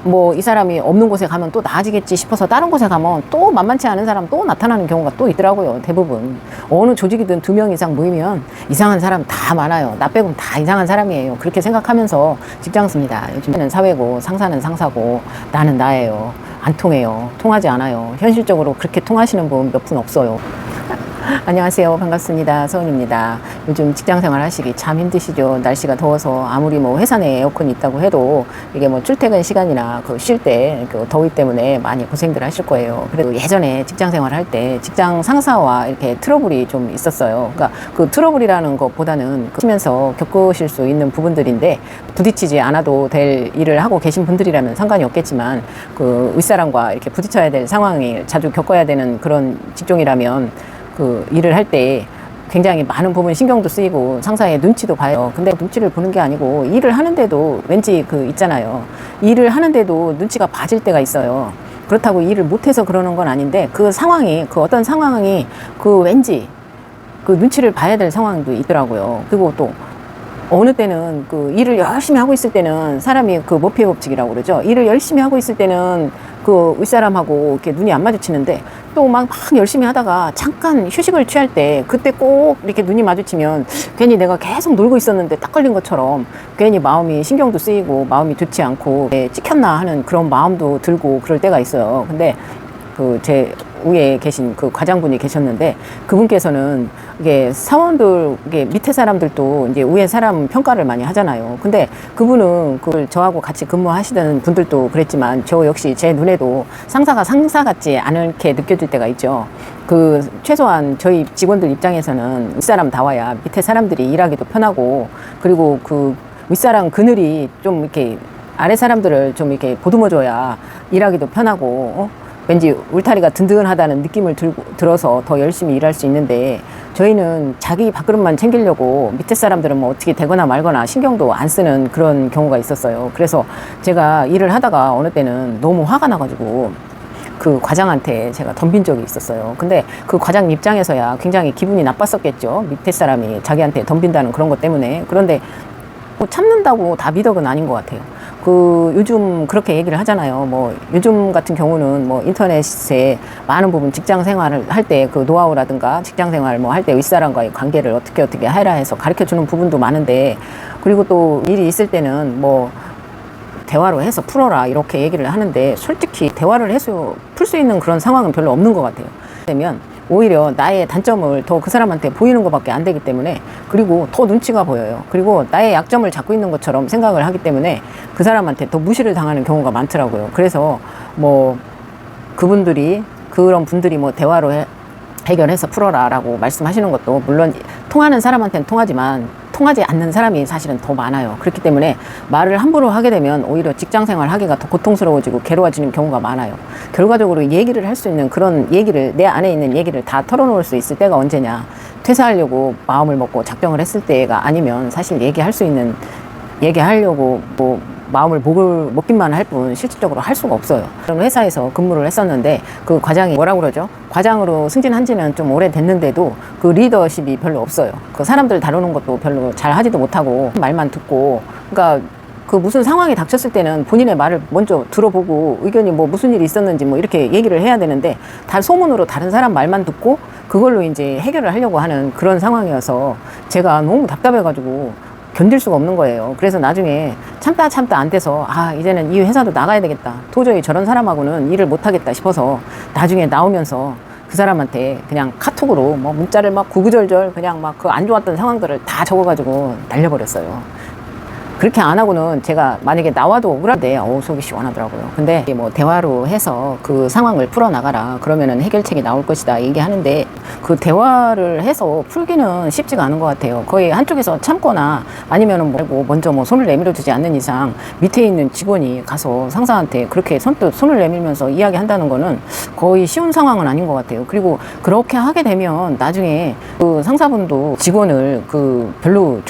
뭐 이 사람이 없는 곳에 가면 또 나아지겠지 싶어서 다른 곳에 가면 또 만만치 않은 사람 또 나타나는 경우가 또 있더라고요. 대부분 어느 조직이든 2명 이상 모이면 이상한 사람 다 많아요. 나 빼고는 다 이상한 사람이에요. 그렇게 생각하면서 직장 씁니다. 요즘에는 사회고 상사는 상사고 나는 나예요. 안 통해요. 통하지 않아요. 현실적으로 그렇게 통하시는 분 몇 분 없어요. 안녕하세요. 반갑습니다. 서은입니다. 요즘 직장생활 하시기 참 힘드시죠? 날씨가 더워서 아무리 뭐 회사 내에 에어컨이 있다고 해도 이게 뭐 출퇴근 시간이나 그 쉴 때 그 더위 때문에 많이 고생들 하실 거예요. 그래도 예전에 직장생활 할 때 직장 상사와 이렇게 트러블이 좀 있었어요. 그러니까 그 트러블이라는 것보다는 하시면서 겪으실 수 있는 부분들인데 부딪히지 않아도 될 일을 하고 계신 분들이라면 상관이 없겠지만 그 윗사람과 이렇게 부딪혀야 될 상황이 자주 겪어야 되는 그런 직종이라면 그 일을 할 때 굉장히 많은 부분 신경도 쓰이고 상사의 눈치도 봐요. 근데 눈치를 보는 게 아니고 일을 하는데도 왠지 그 있잖아요. 일을 하는데도 눈치가 봐질 때가 있어요. 그렇다고 일을 못해서 그러는 건 아닌데 그 상황이 그 어떤 상황이 그 왠지 그 눈치를 봐야 될 상황도 있더라고요. 그리고 또 어느 때는 그 일을 열심히 하고 있을 때는 사람이 그 머피의 법칙이라고 그러죠. 일을 열심히 하고 있을 때는 그 윗사람하고 이렇게 눈이 안 마주치는데 또 막 열심히 하다가 잠깐 휴식을 취할 때 그때 꼭 이렇게 눈이 마주치면 괜히 내가 계속 놀고 있었는데 딱 걸린 것처럼 괜히 마음이 신경도 쓰이고 마음이 좋지 않고 찍혔나 하는 그런 마음도 들고 그럴 때가 있어요. 근데 그 제 위에 계신 그 과장분이 계셨는데 그분께서는 이게 사원들 이게 밑에 사람들도 이제 위에 사람 평가를 많이 하잖아요. 근데 그분은 그걸 저하고 같이 근무하시던 분들도 그랬지만 저 역시 제 눈에도 상사가 상사 같지 않게 느껴질 때가 있죠. 그 최소한 저희 직원들 입장에서는 윗사람 다 와야 밑에 사람들이 일하기도 편하고 그리고 그 윗사람 그늘이 좀 이렇게 아래 사람들을 좀 이렇게 보듬어줘야 일하기도 편하고 왠지 울타리가 든든하다는 느낌을 들어서 더 열심히 일할 수 있는데 저희는 자기 밥그릇만 챙기려고 밑에 사람들은 뭐 어떻게 되거나 말거나 신경도 안 쓰는 그런 경우가 있었어요. 그래서 제가 일을 하다가 어느 때는 너무 화가 나가지고 그 과장한테 제가 덤빈 적이 있었어요. 근데 그 과장 입장에서야 굉장히 기분이 나빴었겠죠. 밑에 사람이 자기한테 덤빈다는 그런 것 때문에. 그런데 뭐 참는다고 다 미덕은 아닌 것 같아요. 그 요즘 그렇게 얘기를 하잖아요. 뭐 요즘 같은 경우는 뭐 인터넷에 많은 부분 직장 생활을 할 때 그 노하우라든가 직장 생활 뭐 할 때 윗사람과의 관계를 어떻게 해라 해서 가르쳐 주는 부분도 많은데 그리고 또 일이 있을 때는 뭐 대화로 해서 풀어라 이렇게 얘기를 하는데 솔직히 대화를 해서 풀 수 있는 그런 상황은 별로 없는 것 같아요. 그러면 오히려 나의 단점을 더 그 사람한테 보이는 것밖에 안 되기 때문에 그리고 더 눈치가 보여요. 그리고 나의 약점을 잡고 있는 것처럼 생각을 하기 때문에 그 사람한테 더 무시를 당하는 경우가 많더라고요. 그래서 뭐 그분들이 그런 분들이 뭐 대화로 해결해서 풀어라 라고 말씀하시는 것도 물론 통하는 사람한테는 통하지만 통하지 않는 사람이 사실은 더 많아요. 그렇기 때문에 말을 함부로 하게 되면 오히려 직장생활 하기가 더 고통스러워지고 괴로워지는 경우가 많아요. 결과적으로 얘기를 할 수 있는 그런 얘기를 내 안에 있는 얘기를 다 털어놓을 수 있을 때가 언제냐. 퇴사하려고 마음을 먹고 작정을 했을 때가 아니면 사실 얘기하려고 뭐 마음을 먹기만 할 뿐 실질적으로 할 수가 없어요. 그런 회사에서 근무를 했었는데 그 과장이 뭐라고 그러죠? 과장으로 승진한 지는 좀 오래됐는데도 그 리더십이 별로 없어요. 그 사람들 다루는 것도 별로 잘 하지도 못하고 말만 듣고 그러니까 그 무슨 상황이 닥쳤을 때는 본인의 말을 먼저 들어보고 의견이 뭐 무슨 일이 있었는지 뭐 이렇게 얘기를 해야 되는데 다 소문으로 다른 사람 말만 듣고 그걸로 이제 해결을 하려고 하는 그런 상황이어서 제가 너무 답답해가지고 견딜 수가 없는 거예요. 그래서 나중에 참다 안 돼서 이제는 이 회사도 나가야 되겠다. 도저히 저런 사람하고는 일을 못 하겠다 싶어서 나중에 나오면서 그 사람한테 그냥 카톡으로 뭐 문자를 막 구구절절 그냥 막 그 안 좋았던 상황들을 다 적어가지고 날려버렸어요. 그렇게 안 하고는 제가 만약에 나와도 억울한데 속이 시원하더라고요. 근데 뭐 대화로 해서 그 상황을 풀어나가라 그러면은 해결책이 나올 것이다 얘기하는데 그 대화를 해서 풀기는 쉽지가 않은 것 같아요. 거의 한쪽에서 참거나 아니면은 뭐 먼저 뭐 손을 내밀어 주지 않는 이상 밑에 있는 직원이 가서 상사한테 그렇게 선뜻 손을 내밀면서 이야기한다는 거는 거의 쉬운 상황은 아닌 것 같아요. 그리고 그렇게 하게 되면 나중에 그 상사분도 직원을 그 별로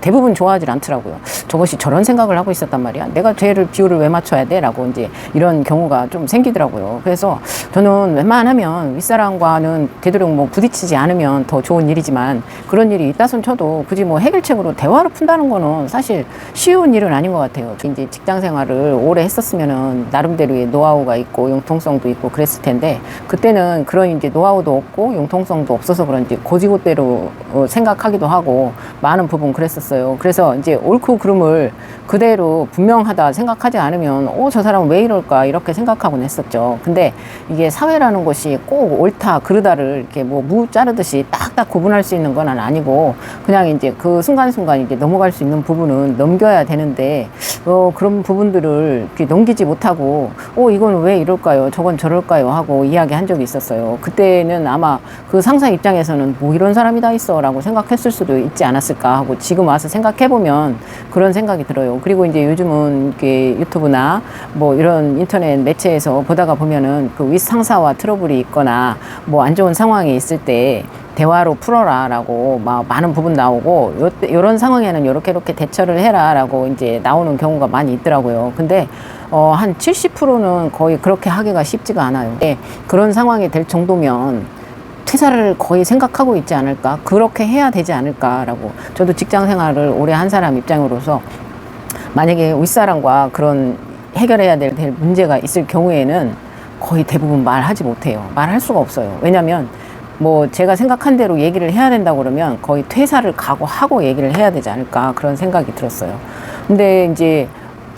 대부분 좋아하지 않더라고요. 저것이 저런 생각을 하고 있었단 말이야. 내가 쟤를 비율을 왜 맞춰야 돼? 라고 이제 이런 경우가 좀 생기더라고요. 그래서 저는 웬만하면 윗사람과는 되도록 뭐 부딪히지 않으면 더 좋은 일이지만 그런 일이 있다 손 쳐도 굳이 뭐 해결책으로 대화로 푼다는 거는 사실 쉬운 일은 아닌 것 같아요. 이제 직장 생활을 오래 했었으면은 나름대로의 노하우가 있고 융통성도 있고 그랬을 텐데 그때는 그런 이제 노하우도 없고 융통성도 없어서 그런지 고지고대로 생각하기도 하고 많은 부분 그랬었어요. 그래서 이제 옳고 그름을 그대로 분명하다 생각하지 않으면 저 사람은 왜 이럴까 이렇게 생각하곤 했었죠. 근데 이게 사회라는 것이 꼭 옳다 그르다를 이렇게 뭐 무 자르듯이 딱딱 구분할 수 있는 건 아니고 그냥 이제 그 순간순간 이제 넘어갈 수 있는 부분은 넘겨야 되는데 그런 부분들을 이렇게 넘기지 못하고 이건 왜 이럴까요? 저건 저럴까요? 하고 이야기한 적이 있었어요. 그때는 아마 그 상사 입장에서는 뭐 이런 사람이 다 있어 라고 생각했을 수도 있지 않았을까 하고 지금 와서 생각해보면 그런 생각이 들어요. 그리고 이제 요즘은 이렇게 유튜브나 뭐 이런 인터넷 매체에서 보다가 보면은 그 윗상사와 트러블이 있거나 뭐 안 좋은 상황이 있을 때 대화로 풀어라 라고 막 많은 부분 나오고 요런 상황에는 요렇게 대처를 해라 라고 이제 나오는 경우가 많이 있더라고요. 근데 한 70%는 거의 그렇게 하기가 쉽지가 않아요. 그런 상황이 될 정도면 퇴사를 거의 생각하고 있지 않을까? 그렇게 해야 되지 않을까라고. 저도 직장 생활을 오래 한 사람 입장으로서 만약에 윗사람과 그런 해결해야 될 문제가 있을 경우에는 거의 대부분 말하지 못해요. 말할 수가 없어요. 왜냐면 뭐 제가 생각한 대로 얘기를 해야 된다고 그러면 거의 퇴사를 각오하고 얘기를 해야 되지 않을까 그런 생각이 들었어요. 근데 이제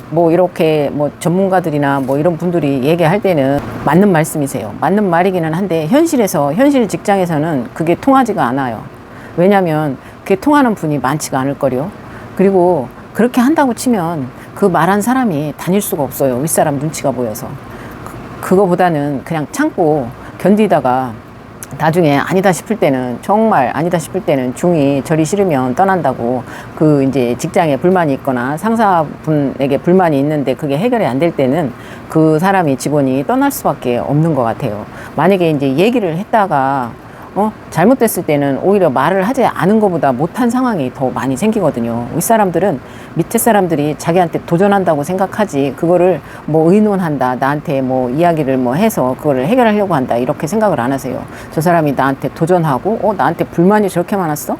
뭐 이렇게 뭐 전문가들이나 뭐 이런 분들이 얘기할 때는 맞는 말씀이세요. 맞는 말이기는 한데 현실 직장에서는 그게 통하지가 않아요. 왜냐면 그게 통하는 분이 많지가 않을 거요. 그리고 그렇게 한다고 치면 그 말한 사람이 다닐 수가 없어요. 윗사람 눈치가 보여서. 그거보다는 그냥 참고 견디다가 나중에 아니다 싶을 때는 정말 아니다 싶을 때는 중이 저리 싫으면 떠난다고 그 이제 직장에 불만이 있거나 상사분에게 불만이 있는데 그게 해결이 안 될 때는 그 사람이 직원이 떠날 수밖에 없는 것 같아요. 만약에 이제 얘기를 했다가 잘못됐을 때는 오히려 말을 하지 않은 것보다 못한 상황이 더 많이 생기거든요. 윗사람들은 밑에 사람들이 자기한테 도전한다고 생각하지 그거를 뭐 의논한다 나한테 뭐 이야기를 뭐 해서 그거를 해결하려고 한다 이렇게 생각을 안 하세요. 저 사람이 나한테 도전하고 나한테 불만이 저렇게 많았어?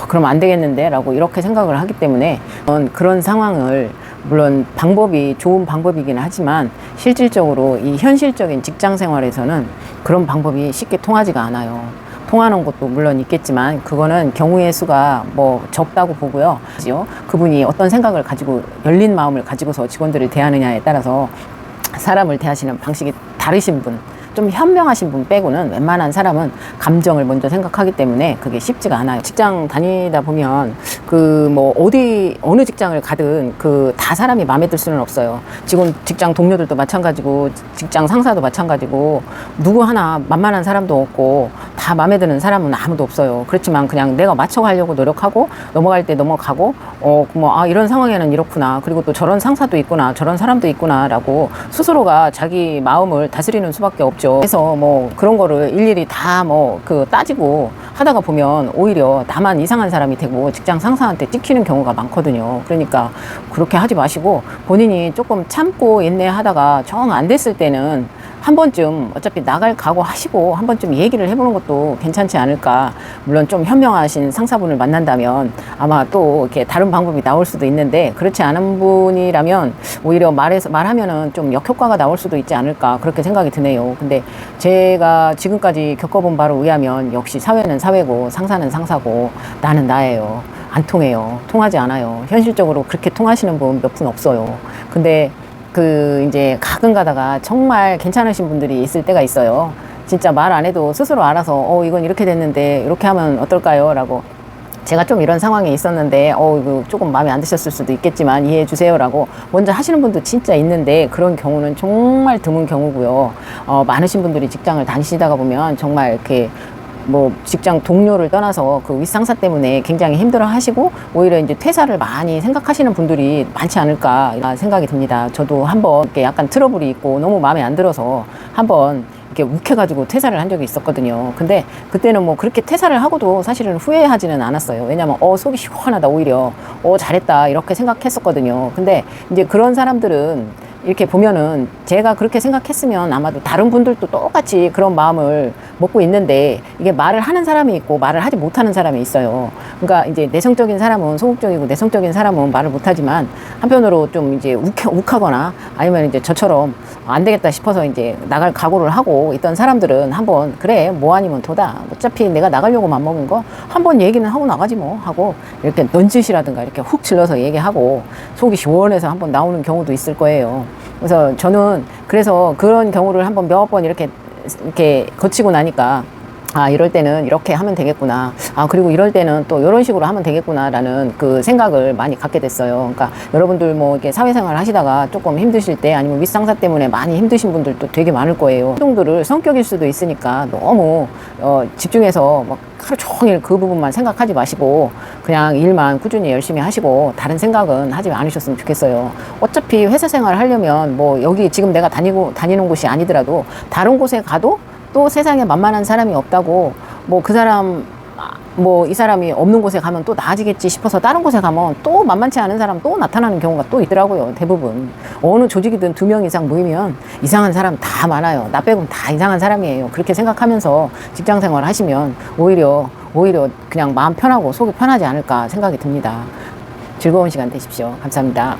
그럼 안 되겠는데 라고 이렇게 생각을 하기 때문에 그런 상황을 물론 방법이 좋은 방법이긴 하지만 실질적으로 이 현실적인 직장 생활에서는 그런 방법이 쉽게 통하지가 않아요. 통하는 것도 물론 있겠지만 그거는 경우의 수가 뭐 적다고 보고요. 그분이 어떤 생각을 가지고 열린 마음을 가지고서 직원들을 대하느냐에 따라서 사람을 대하시는 방식이 다르신 분, 좀 현명하신 분 빼고는 웬만한 사람은 감정을 먼저 생각하기 때문에 그게 쉽지가 않아요. 직장 다니다 보면 그 뭐 어느 직장을 가든 그 다 사람이 마음에 들 수는 없어요. 직장 동료들도 마찬가지고 직장 상사도 마찬가지고 누구 하나 만만한 사람도 없고 다 마음에 드는 사람은 아무도 없어요. 그렇지만 그냥 내가 맞춰가려고 노력하고 넘어갈 때 넘어가고 이런 상황에는 이렇구나. 그리고 또 저런 상사도 있구나. 저런 사람도 있구나. 라고 스스로가 자기 마음을 다스리는 수밖에 없죠. 그래서 뭐 그런 거를 일일이 다 따지고 하다가 보면 오히려 나만 이상한 사람이 되고 직장 상사한테 찍히는 경우가 많거든요. 그러니까 그렇게 하지 마시고 본인이 조금 참고 인내하다가 정 안 됐을 때는 한 번쯤 어차피 나갈 각오 하시고 한 번쯤 얘기를 해보는 것도 괜찮지 않을까. 물론 좀 현명하신 상사분을 만난다면 아마 또 이렇게 다른 방법이 나올 수도 있는데 그렇지 않은 분이라면 오히려 말하면은 좀 역효과가 나올 수도 있지 않을까 그렇게 생각이 드네요. 근데 제가 지금까지 겪어본 바로 의하면 역시 사회는 사회고 상사는 상사고 나는 나예요. 안 통해요. 통하지 않아요. 현실적으로 그렇게 통하시는 분 몇 분 없어요. 근데 이제 가끔 가다가 정말 괜찮으신 분들이 있을 때가 있어요. 진짜 말 안 해도 스스로 알아서 이건 이렇게 됐는데 이렇게 하면 어떨까요? 라고 제가 좀 이런 상황에 있었는데 이거 조금 마음에 안 드셨을 수도 있겠지만 이해해 주세요 라고 먼저 하시는 분도 진짜 있는데 그런 경우는 정말 드문 경우고요. 많으신 분들이 직장을 다니시다가 보면 정말 이렇게 뭐 직장 동료를 떠나서 그 윗상사 때문에 굉장히 힘들어 하시고 오히려 이제 퇴사를 많이 생각하시는 분들이 많지 않을까 생각이 듭니다. 저도 한번 이렇게 약간 트러블이 있고 너무 마음에 안 들어서 한번 이렇게 욱해가지고 퇴사를 한 적이 있었거든요. 근데 그때는 뭐 그렇게 퇴사를 하고도 사실은 후회하지는 않았어요. 왜냐면 속이 시원하다, 오히려 잘했다 이렇게 생각했었거든요. 근데 이제 그런 사람들은 이렇게 보면은 제가 그렇게 생각했으면 아마도 다른 분들도 똑같이 그런 마음을 먹고 있는데, 이게 말을 하는 사람이 있고 말을 하지 못하는 사람이 있어요. 그러니까 이제 내성적인 사람은, 소극적이고 내성적인 사람은 말을 못하지만 한편으로 좀 이제 욱하거나 아니면 이제 저처럼 안 되겠다 싶어서 이제 나갈 각오를 하고 있던 사람들은 한번, 그래 뭐 아니면 도다, 어차피 내가 나가려고 맘먹은 거 한번 얘기는 하고 나가지 뭐 하고, 이렇게 넌짓이라든가 이렇게 훅 질러서 얘기하고 속이 시원해서 한번 나오는 경우도 있을 거예요. 그래서 저는 그래서 그런 경우를 한번 몇 번 이렇게 거치고 나니까, 이럴 때는 이렇게 하면 되겠구나. 그리고 이럴 때는 또 이런 식으로 하면 되겠구나라는 그 생각을 많이 갖게 됐어요. 그러니까 여러분들 뭐 이렇게 사회생활 하시다가 조금 힘드실 때, 아니면 윗상사 때문에 많이 힘드신 분들도 되게 많을 거예요. 행동들을 성격일 수도 있으니까 너무 집중해서 막 하루 종일 그 부분만 생각하지 마시고 그냥 일만 꾸준히 열심히 하시고 다른 생각은 하지 않으셨으면 좋겠어요. 어차피 회사 생활 하려면 뭐 여기 지금 내가 다니는 곳이 아니더라도 다른 곳에 가도 또 세상에 만만한 사람이 없다고, 뭐 그 사람 뭐 이 사람이 없는 곳에 가면 또 나아지겠지 싶어서 다른 곳에 가면 또 만만치 않은 사람 또 나타나는 경우가 또 있더라고요. 대부분 어느 조직이든 2명 이상 모이면 이상한 사람 다 많아요. 나 빼고는 다 이상한 사람이에요. 그렇게 생각하면서 직장 생활 하시면 오히려 그냥 마음 편하고 속이 편하지 않을까 생각이 듭니다. 즐거운 시간 되십시오. 감사합니다.